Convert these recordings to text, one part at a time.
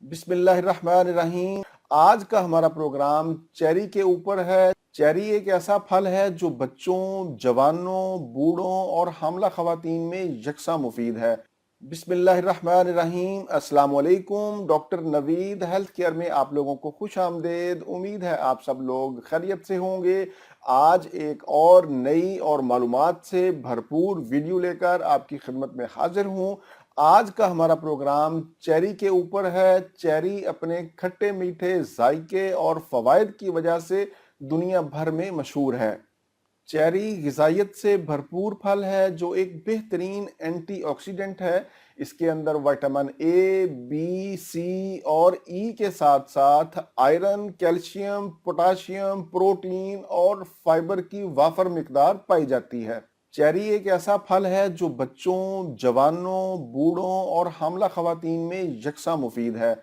बिस्मिल्लाहिर्रहमानिर्रहीम। आज का हमारा प्रोग्राम चेरी के ऊपर है। चेरी एक ऐसा फल है जो बच्चों, जवानों, बूढ़ों और हामला खवातीन में यकसा मुफीद है। बिस्मिल्लाहिर्रहमानिर्रहीम। अस्सलाम वालेकुम। डॉक्टर नवीद हेल्थ केयर में आप लोगों को खुश आमदेद। उम्मीद है आप सब लोग खैरियत से होंगे। आज एक और नई और मालूमात से भरपूर वीडियो लेकर आपकी खिदमत में हाजिर हूँ। आज का हमारा प्रोग्राम चेरी के ऊपर है। चेरी अपने खट्टे मीठे जायके और फवायद की वजह से दुनिया भर में मशहूर है। चेरी ग़िज़ाइयत से भरपूर फल है जो एक बेहतरीन एंटीऑक्सीडेंट है। इसके अंदर विटामिन ए, बी, सी और ई के साथ साथ आयरन, कैल्शियम, पोटाशियम, प्रोटीन और फाइबर की वाफर मिकदार पाई जाती है। चेरी एक ऐसा फल है जो बच्चों, जवानों, बूढ़ों और हामला खवातीन में यकसा मुफीद है।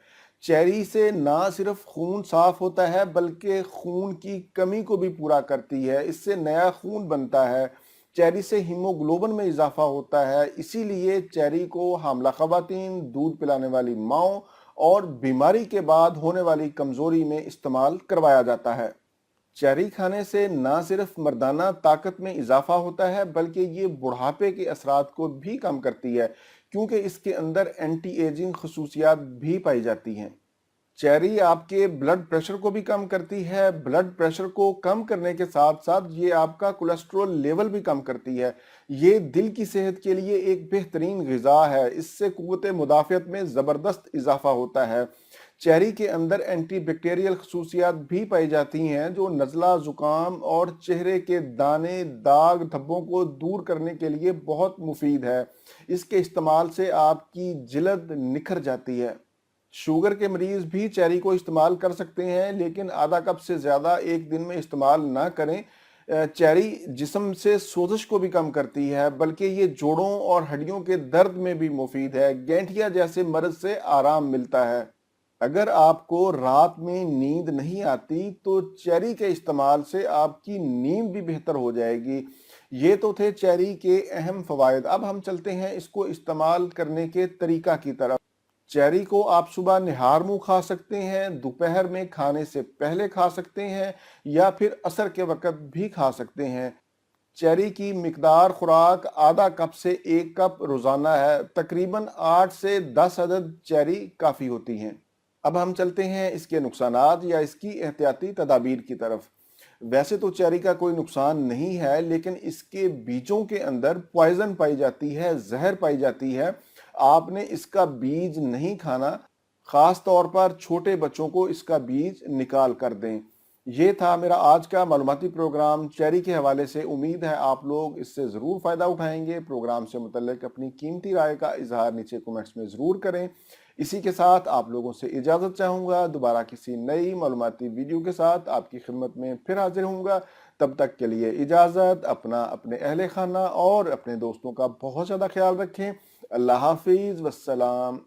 चेरी से ना सिर्फ खून साफ होता है बल्कि खून की कमी को भी पूरा करती है। इससे नया खून बनता है। चेरी से हीमोग्लोबिन में इजाफा होता है। इसीलिए चेरी को हामला खवातीन, दूध पिलाने वाली माओं और बीमारी के बाद होने वाली कमजोरी में इस्तेमाल करवाया जाता है। चेरी खाने से ना सिर्फ मर्दाना ताकत में इजाफा होता है बल्कि ये बुढ़ापे के असरात को भी कम करती है क्योंकि इसके अंदर एंटी एजिंग खसूसियात भी पाई जाती हैं। चेरी आपके ब्लड प्रेशर को भी कम करती है। ब्लड प्रेशर को कम करने के साथ साथ ये आपका कोलेस्ट्रॉल लेवल भी कम करती है। ये दिल की सेहत के लिए एक बेहतरीन ग़िज़ा है। इससे क़ुव्वत मुदाफ़ियत में ज़बरदस्त इजाफा होता है। चेरी के अंदर एंटी बैक्टीरियल खसूसियात भी पाई जाती हैं जो नज़ला, ज़ुकाम और चेहरे के दाने, दाग, धब्बों को दूर करने के लिए बहुत मुफीद है। इसके इस्तेमाल से आपकी जिल्द निखर जाती है। शुगर के मरीज भी चेरी को इस्तेमाल कर सकते हैं लेकिन आधा कप से ज़्यादा एक दिन में इस्तेमाल ना करें। चेरी जिस्म से सोजिश को भी कम करती है बल्कि ये जोड़ों और हड्डियों के दर्द में भी मुफीद है। गैंठिया जैसे मर्ज से आराम मिलता है। अगर आपको रात में नींद नहीं आती तो चेरी के इस्तेमाल से आपकी नींद भी बेहतर हो जाएगी। ये तो थे चेरी के अहम फवायद। अब हम चलते हैं इसको इस्तेमाल करने के तरीका की तरफ। चेरी को आप सुबह निहार मुंह खा सकते हैं, दोपहर में खाने से पहले खा सकते हैं या फिर असर के वक़्त भी खा सकते हैं। चेरी की मिकदार खुराक आधा कप से 1 कप रोज़ाना है। तकरीबन 8 से 10 अदद चेरी काफ़ी होती हैं। अब हम चलते हैं इसके नुकसानात या इसकी एहतियाती तदाबीर की तरफ। वैसे तो चेरी का कोई नुकसान नहीं है लेकिन इसके बीजों के अंदर पॉइजन पाई जाती है, जहर पाई जाती है। आपने इसका बीज नहीं खाना। खास तौर पर छोटे बच्चों को इसका बीज निकाल कर दें। ये था मेरा आज का मालूमाती प्रोग्राम चेरी के हवाले से। उम्मीद है आप लोग इससे ज़रूर फ़ायदा उठाएंगे। प्रोग्राम से मुतल्लिक अपनी कीमती राय का इजहार नीचे कमेंट्स में ज़रूर करें। इसी के साथ आप लोगों से इजाज़त चाहूँगा। दोबारा किसी नई मालूमाती वीडियो के साथ आपकी खिदमत में फिर हाजिर होऊंगा। तब तक के लिए इजाज़त। अपना, अपने अहले खाना और अपने दोस्तों का बहुत ज़्यादा ख्याल रखें। अल्लाह हाफिज़, वस्सलाम।